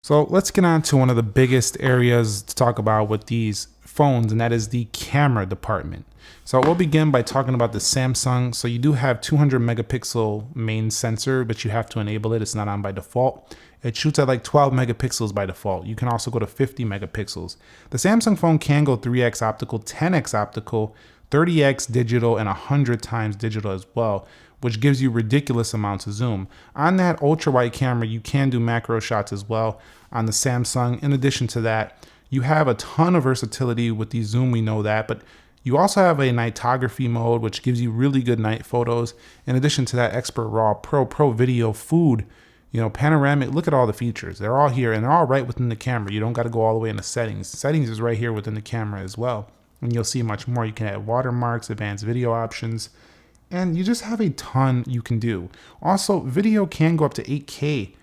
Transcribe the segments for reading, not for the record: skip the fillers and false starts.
So let's get on to one of the biggest areas to talk about with these phones, and that is the camera department. So we'll begin by talking about the Samsung. So you do have 200 megapixel main sensor, but you have to enable it. It's not on by default. It shoots at like 12 megapixels by default. You can also go to 50 megapixels. The Samsung phone can go 3x optical, 10x optical, 30x digital, and 100 times digital as well, which gives you ridiculous amounts of zoom. On that ultra wide camera, you can do macro shots as well on the Samsung. In addition to that, you have a ton of versatility with the zoom, we know that, but you also have a nightography mode, which gives you really good night photos. In addition to that, expert raw, pro video, food, panoramic. Look at all the features. They're all here and they're all right within the camera. You don't got to go all the way into settings. Settings is right here within the camera as well. And you'll see much more. You can add watermarks, advanced video options, and you just have a ton you can do. Also, video can go up to 8K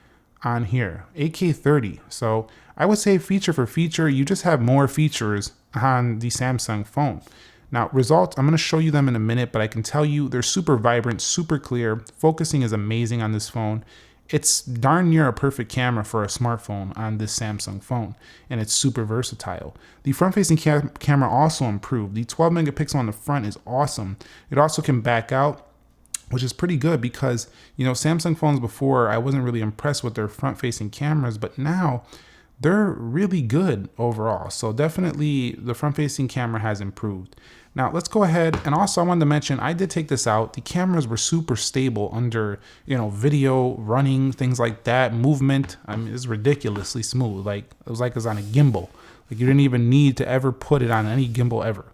on here, 8K 30. So I would say feature for feature, you just have more features on the Samsung phone. Now, results, I'm going to show you them in a minute, but I can tell you they're super vibrant, super clear. Focusing is amazing on this phone. It's darn near a perfect camera for a smartphone on this Samsung phone, and it's super versatile. The front-facing camera also improved. The 12 megapixel on the front is awesome. It also can back out, which is pretty good because, Samsung phones before, I wasn't really impressed with their front-facing cameras, but now they're really good overall. So definitely the front-facing camera has improved. Now let's go ahead, and also I wanted to mention, I did take this out. The cameras were super stable under, video, running, things like that, movement. I mean, it's ridiculously smooth. Like it was on a gimbal. Like you didn't even need to ever put it on any gimbal ever.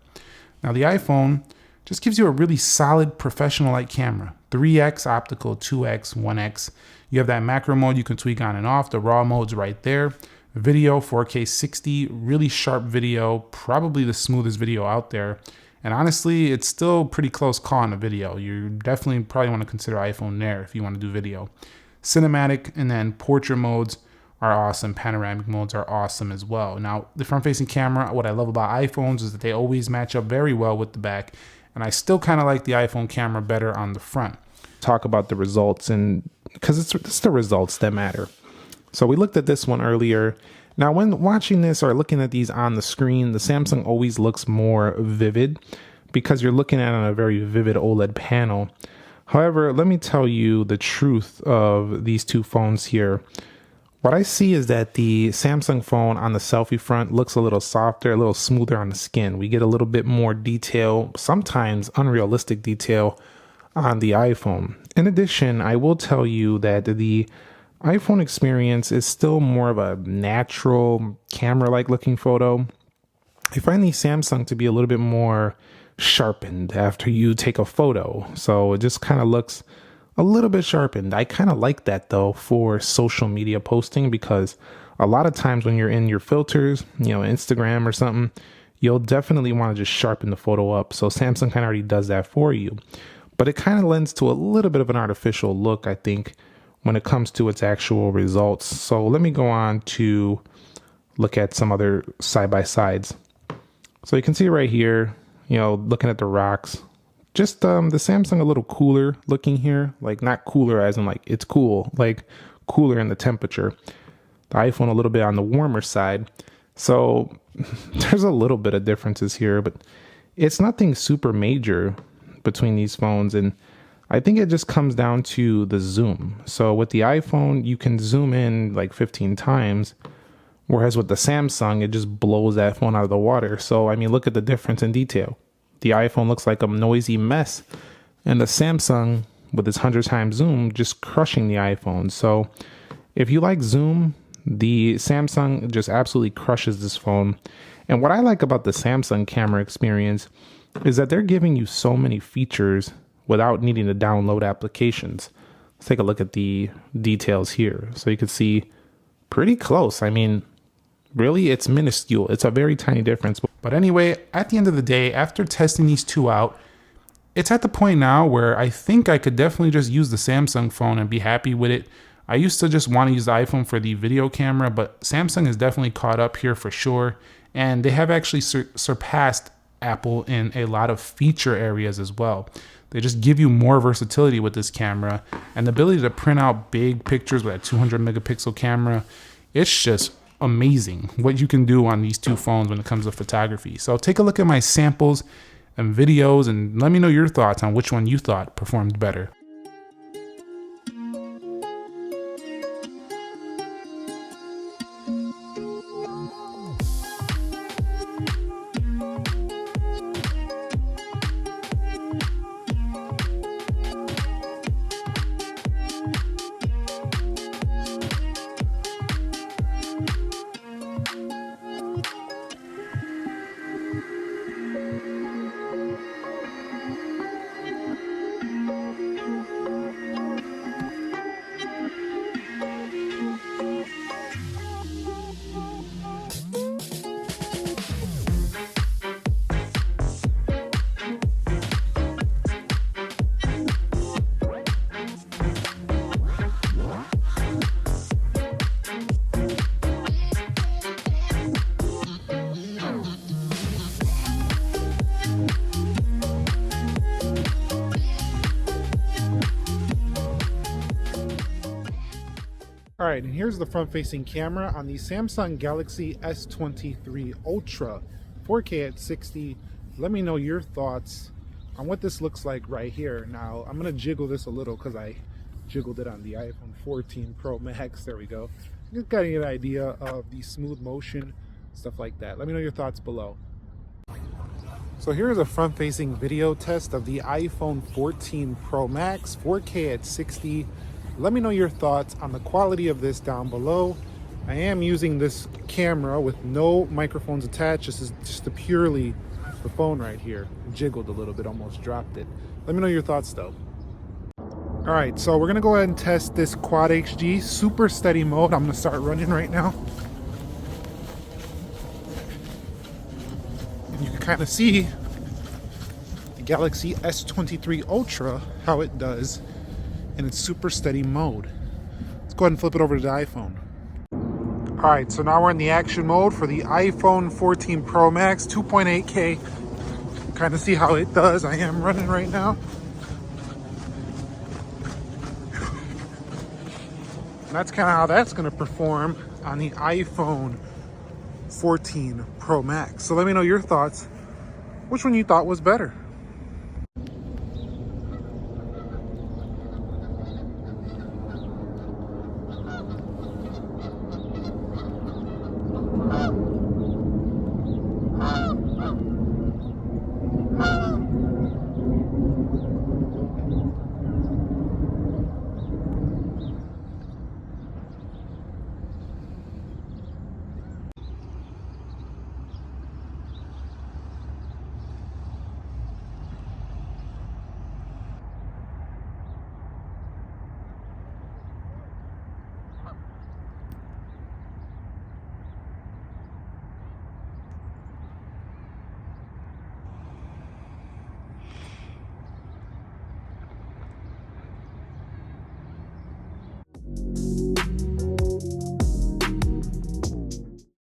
Now the iPhone just gives you a really solid professional-like camera. 3x optical, 2x, 1x. You have that macro mode you can tweak on and off. The raw mode's right there. Video, 4K 60, really sharp video, probably the smoothest video out there. And honestly, it's still pretty close call on the video. You definitely probably want to consider iPhone there if you want to do video. Cinematic and then portrait modes are awesome. Panoramic modes are awesome as well. Now, the front-facing camera, what I love about iPhones is that they always match up very well with the back. And I still kind of like the iPhone camera better on the front. Talk about the results, and because it's the results that matter. So we looked at this one earlier. Now, when watching this or looking at these on the screen, the Samsung always looks more vivid because you're looking at it on a very vivid OLED panel. However, let me tell you the truth of these two phones here. What I see is that the Samsung phone on the selfie front looks a little softer, a little smoother on the skin. We get a little bit more detail, sometimes unrealistic detail on the iPhone. In addition, I will tell you that the iPhone experience is still more of a natural camera-like looking photo. I find the Samsung to be a little bit more sharpened after you take a photo. So it just kind of looks a little bit sharpened. I kind of like that though for social media posting, because a lot of times when you're in your filters, Instagram or something, you'll definitely want to just sharpen the photo up. So Samsung kind of already does that for you. But it kind of lends to a little bit of an artificial look, I think, when it comes to its actual results. So let me go on to look at some other side-by-sides. So you can see right here, looking at the rocks, just the Samsung a little cooler looking here, like not cooler as in like it's cool, like cooler in the temperature. The iPhone a little bit on the warmer side. So there's a little bit of differences here, but it's nothing super major between these phones. And I think it just comes down to the zoom. So with the iPhone, you can zoom in like 15 times, whereas with the Samsung, it just blows that phone out of the water. So, I mean, look at the difference in detail. The iPhone looks like a noisy mess, and the Samsung, with its 100 times zoom, just crushing the iPhone. So if you like zoom, the Samsung just absolutely crushes this phone. And what I like about the Samsung camera experience is that they're giving you so many features without needing to download applications. Let's take a look at the details here. So you can see pretty close. I mean, really, it's minuscule. It's a very tiny difference. But anyway, at the end of the day, after testing these two out, it's at the point now where I think I could definitely just use the Samsung phone and be happy with it. I used to just want to use the iPhone for the video camera, but Samsung has definitely caught up here for sure. And they have actually surpassed Apple in a lot of feature areas as well. They just give you more versatility with this camera, and the ability to print out big pictures with a 200 megapixel camera it's just amazing what you can do on these two phones when it comes to photography. So take a look at my samples and videos and let me know your thoughts on which one you thought performed better. Alright, and here's the front-facing camera on the Samsung Galaxy S23 Ultra 4K at 60. Let me know your thoughts on what this looks like right here. Now, I'm going to jiggle this a little because I jiggled it on the iPhone 14 Pro Max. There we go. Just got to get an idea of the smooth motion, stuff like that. Let me know your thoughts below. So here's a front-facing video test of the iPhone 14 Pro Max 4K at 60. Let me know your thoughts on the quality of this down below. I am using this camera with no microphones attached. This is just purely the phone right here. Jiggled a little bit, almost dropped it. Let me know your thoughts though. All right, so we're gonna go ahead and test this Quad HD super steady mode. I'm gonna start running right now. And you can kind of see the Galaxy S23 Ultra, how it does in its super steady mode. Let's go ahead and flip it over to the iPhone. All right, so now we're in the action mode for the iPhone 14 Pro Max 2.8K. Kind of see how it does. I am running right now. And that's kind of how that's going to perform on the iPhone 14 Pro Max. So let me know your thoughts. Which one you thought was better?